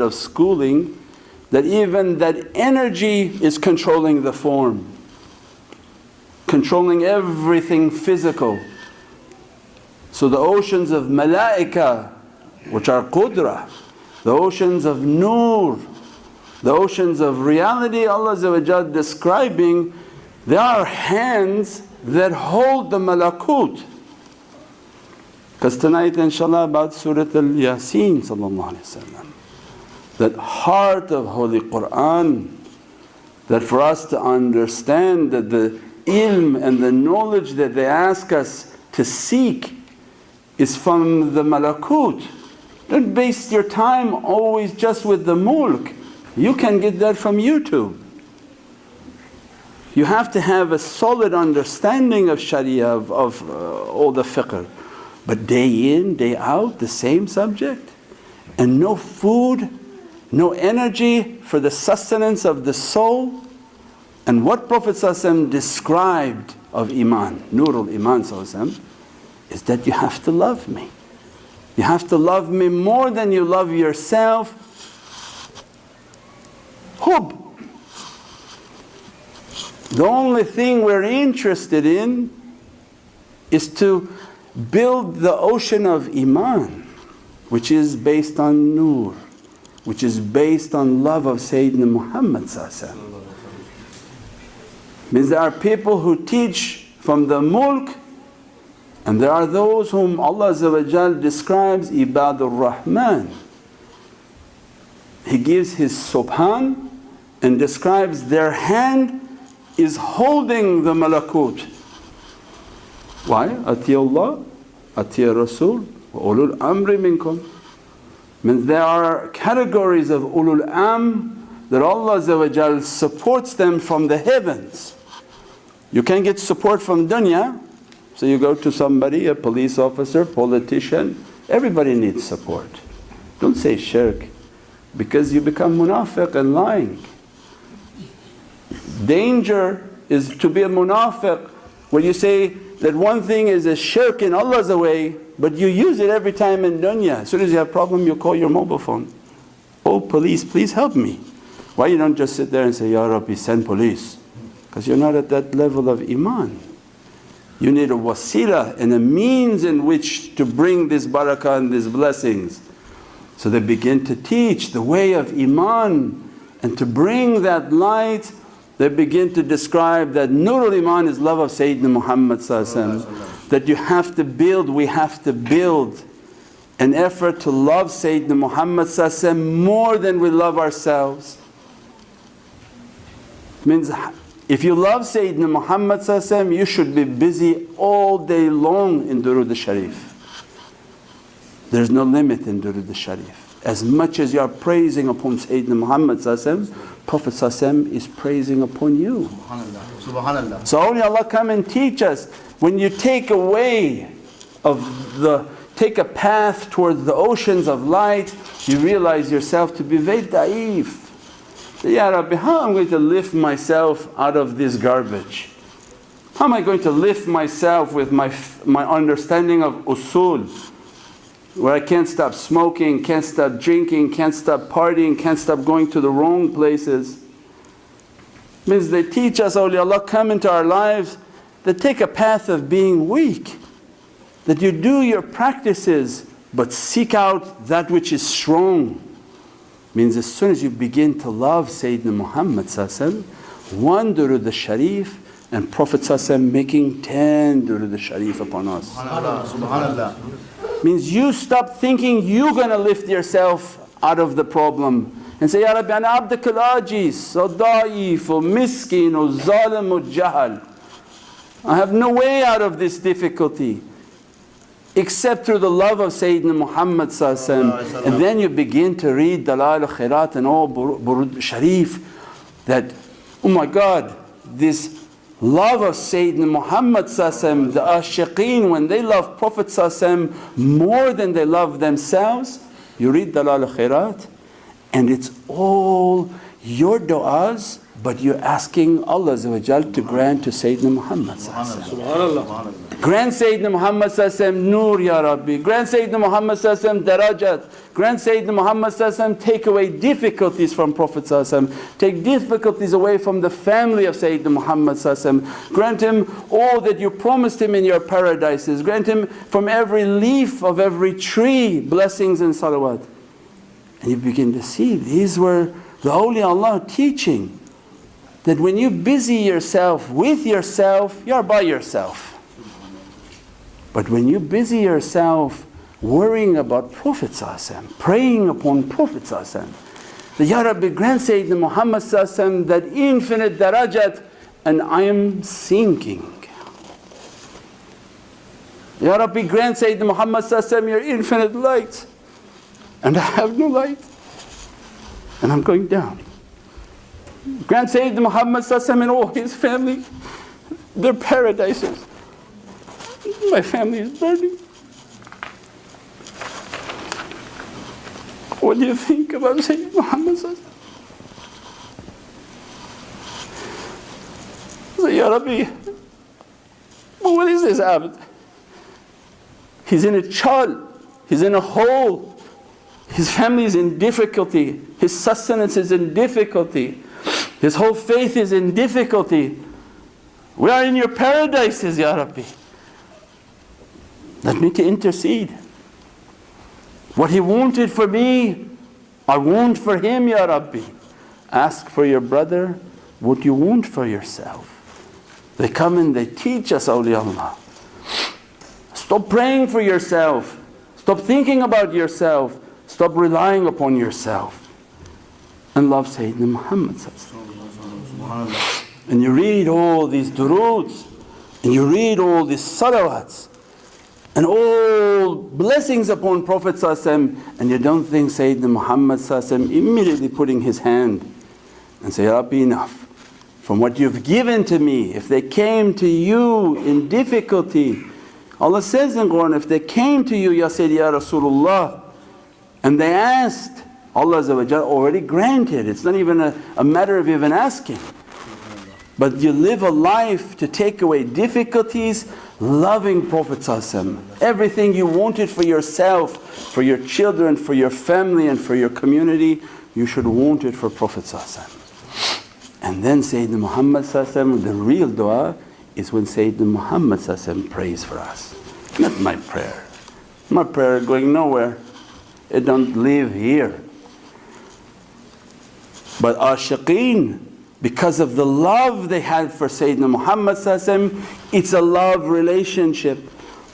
of schooling that even that energy is controlling the form, controlling everything physical. So the oceans of malaika, which are qudra, the oceans of nur, the oceans of reality, Allah describing, they are hands that hold the malakut. Because tonight inshaAllah about Surah Al-Yasin sallallahu alayhi wa sallam, that heart of Holy Qur'an, that for us to understand that the ilm and the knowledge that they ask us to seek is from the malakut. Don't waste your time always just with the mulk. You can get that from YouTube. You have to have a solid understanding of sharia, of all the fiqh. But day in, day out, the same subject, and no food, no energy for the sustenance of the soul. And what Prophet ﷺ described of Iman, Nurul Iman ﷺ, is that you have to love me. You have to love me more than you love yourself. Hub. The only thing we're interested in is to build the ocean of Iman, which is based on nur, which is based on love of Sayyidina Muhammad. Means there are people who teach from the mulk, and there are those whom Allah describes Ibadur Rahman. He gives His Subhan and describes their hand is holding the malakut. Why? Atiyullah, Atiyya Rasul, Ulul Amri minkum. Means there are categories of Ulul Am that Allah supports them from the heavens. You can't get support from dunya, so you go to somebody, a police officer, politician, everybody needs support. Don't say shirk, because you become munafiq and lying. Danger is to be a munafiq where you say that one thing is a shirk in Allah's way, but you use it every time in dunya. As soon as you have a problem, you call your mobile phone. Oh police, please help me. Why you don't just sit there and say, Ya Rabbi, send police? Because you're not at that level of Iman. You need a wasila and a means in which to bring this barakah and these blessings. So they begin to teach the way of Iman, and to bring that light they begin to describe that Nurul Iman is love of Sayyidina Muhammad, that you have to build, we have to build an effort to love Sayyidina Muhammad more than we love ourselves. Means if you love Sayyidina Muhammad you should be busy all day long in Durood al-Sharif. There's no limit in Durood al-Sharif. As much as you are praising upon Sayyidina Muhammad Prophet is praising upon you. Subhanallah. So only Allah come and teach us. When you take away take a path towards the oceans of light, you realize yourself to be very da'if. Ya Rabbi, how am I going to lift myself out of this garbage? How am I going to lift myself with my understanding of usul, where I can't stop smoking, can't stop drinking, can't stop partying, can't stop going to the wrong places? Means they teach us, awliyaullah come into our lives, they take a path of being weak. That you do your practices but seek out that which is strong. Means as soon as you begin to love Sayyidina Muhammad one Durood al-Sharif, and Prophet making 10 Durood al-Sharif upon us. Subhanallah. Subhanallah. Means you stop thinking you're going to lift yourself out of the problem and say, Ya Rabbi, ana abdaka al-ajiz, o da'if, o miskin, o zalim, o jahal. I have no way out of this difficulty except through the love of Sayyidina Muhammad and then you begin to read Dalail al-Khairat and all Durood Sharif, that, oh my God, this love of Sayyidina Muhammad the ashiqeen, when they love Prophet more than they love themselves, you read Dalail al-Khairat and it's all your du'as but you're asking Allah to grant to Sayyidina Muhammad. Subhanallah. Grant Sayyidina Muhammad Noor Ya Rabbi. Grant Sayyidina Muhammad Darajat. Grant Sayyidina Muhammad take away difficulties from Prophet. Take difficulties away from the family of Sayyidina Muhammad. Grant him all that you promised him in your paradises. Grant him from every leaf of every tree blessings and salawat. And you begin to see these were the awliyaullah teaching that when you busy yourself with yourself, you're by yourself. But when you busy yourself worrying about Prophet ﷺ, praying upon Prophet ﷺ, that Ya Rabbi grant Sayyidina Muhammad ﷺ that infinite darajat, and I am sinking. Ya Rabbi grant Sayyidina Muhammad ﷺ your infinite light, and I have no light, and I'm going down. Grant Sayyidina Muhammad ﷺ and all his family their paradises. My family is burning. What do you think about Sayyidina Muhammad ﷺ? Say, Ya Rabbi, what is this abd? He's in a chal, he's in a hole, his family is in difficulty, his sustenance is in difficulty, his whole faith is in difficulty. We are in your paradises, Ya Rabbi. Let me to intercede. What he wanted for me, I want for him, Ya Rabbi. Ask for your brother what you want for yourself. They come and they teach us, awliyaullah. Stop praying for yourself. Stop thinking about yourself. Stop relying upon yourself. And love Sayyidina Muhammad. And you read all these duroods, and you read all these salawats, and all blessings upon Prophet ﷺ, and you don't think Sayyidina Muhammad ﷺ immediately putting his hand and say, Ya Rabbi, enough. From what you've given to me, if they came to you in difficulty, Allah says in Quran, if they came to you, Ya Sayyidi Ya Rasulullah, and they asked, Allah already granted. It's not even a matter of even asking. But you live a life to take away difficulties, loving Prophet ﷺ. Everything you wanted for yourself, for your children, for your family and for your community, you should want it for Prophet ﷺ. And then Sayyidina Muhammad ﷺ, the real dua is when Sayyidina Muhammad ﷺ prays for us. Not my prayer. My prayer is going nowhere. It don't live here. But ashiqeen, because of the love they had for Sayyidina Muhammad ﷺ, it's a love relationship.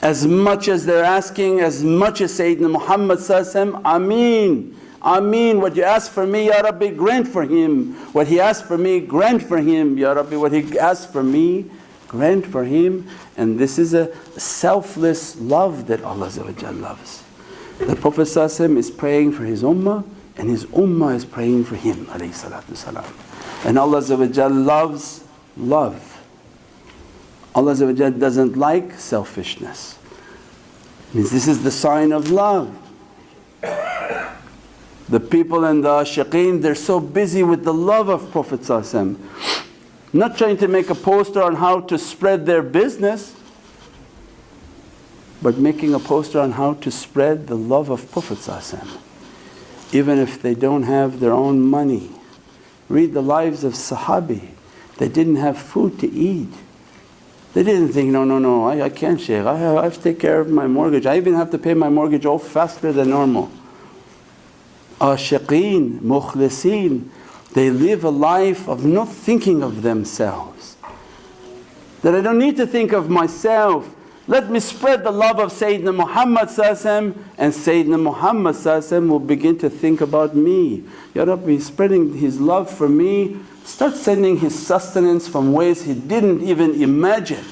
As much as they're asking, as much as Sayyidina Muhammad ﷺ, Ameen, Ameen, what you ask for me, Ya Rabbi, grant for him. What he asked for me, grant for him, Ya Rabbi. What he asked for me, grant for him. And this is a selfless love that Allah loves. The Prophet ﷺ is praying for his ummah, and his ummah is praying for him, alayhi salatu salam. And Allah loves love. Allah doesn't like selfishness. Means this is the sign of love. The people and the ashiqeen, they're so busy with the love of Prophet ﷺ, not trying to make a poster on how to spread their business, but making a poster on how to spread the love of Prophet ﷺ. Even if they don't have their own money. Read the lives of Sahabi. They didn't have food to eat. They didn't think, no, I can't shaykh, I have to take care of my mortgage. I even have to pay my mortgage off faster than normal. Ashiqeen, mukhliseen, they live a life of not thinking of themselves. That I don't need to think of myself. Let me spread the love of Sayyidina Muhammad ﷺ, and Sayyidina Muhammad ﷺ will begin to think about me. Ya Rabbi, he's spreading his love for me, start sending his sustenance from ways he didn't even imagine.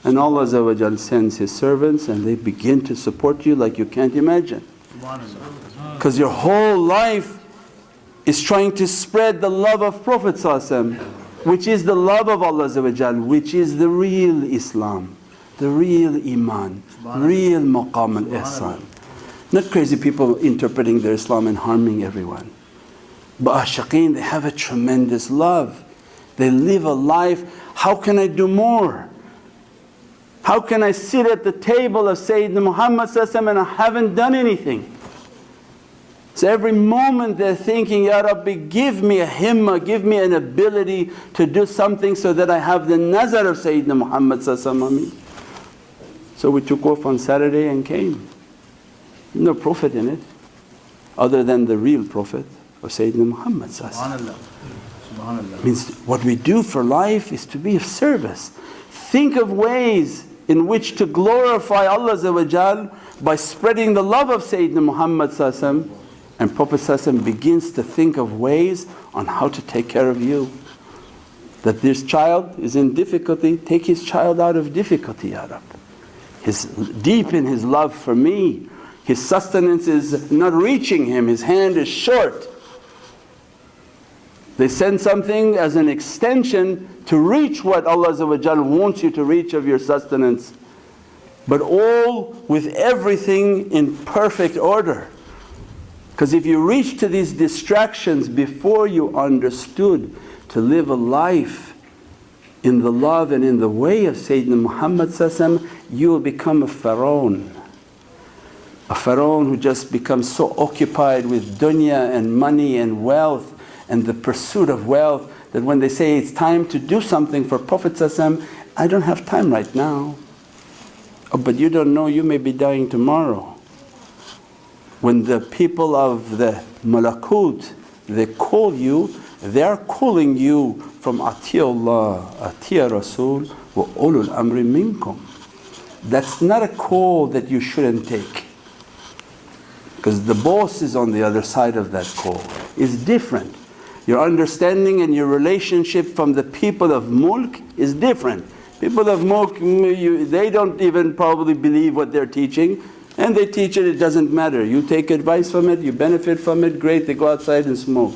And Allah sends his servants and they begin to support you like you can't imagine. Because your whole life is trying to spread the love of Prophet ﷺ, which is the love of Allah, which is the real Islam. The real Iman, real maqam al-ihsan. Not crazy people interpreting their Islam and harming everyone. But Ashiqeen, they have a tremendous love. They live a life, how can I do more? How can I sit at the table of Sayyidina Muhammad and I haven't done anything? So every moment they're thinking, Ya Rabbi, give me a himmah, give me an ability to do something so that I have the nazar of Sayyidina Muhammad. So we took off on Saturday and came. No Prophet in it other than the real Prophet of Sayyidina Muhammad. Subhanallah. Subhanallah. Means what we do for life is to be of service. Think of ways in which to glorify Allah by spreading the love of Sayyidina Muhammad. And Prophet begins to think of ways on how to take care of you. That this child is in difficulty, take his child out of difficulty, Ya Rab. Deep in his love for me, his sustenance is not reaching him, his hand is short. They send something as an extension to reach what Allah wants you to reach of your sustenance. But all with everything in perfect order. Because if you reach to these distractions before you understood to live a life in the love and in the way of Sayyidina Muhammad, you will become a Pharaoh. A Pharaoh who just becomes so occupied with dunya and money and wealth and the pursuit of wealth that when they say it's time to do something for Prophet, I don't have time right now. Oh, but you don't know, you may be dying tomorrow. When the people of the malakut, they call you, they are calling you from Atiyullah, Atiya Rasul wa ulul amri minkum. That's not a call that you shouldn't take. Because the boss is on the other side of that call. It's different. Your understanding and your relationship from the people of mulk is different. People of mulk, they don't even probably believe what they're teaching. And they teach it, it doesn't matter. You take advice from it, you benefit from it, great, they go outside and smoke.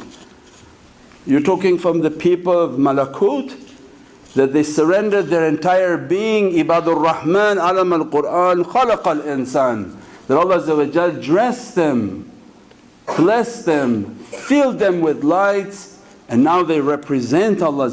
You're talking from the people of malakut, that they surrendered their entire being, Ibadur Rahman, Alam al-Qur'an, Khalaq al-Insan. That Allah dressed them, blessed them, filled them with lights, and now they represent Allah.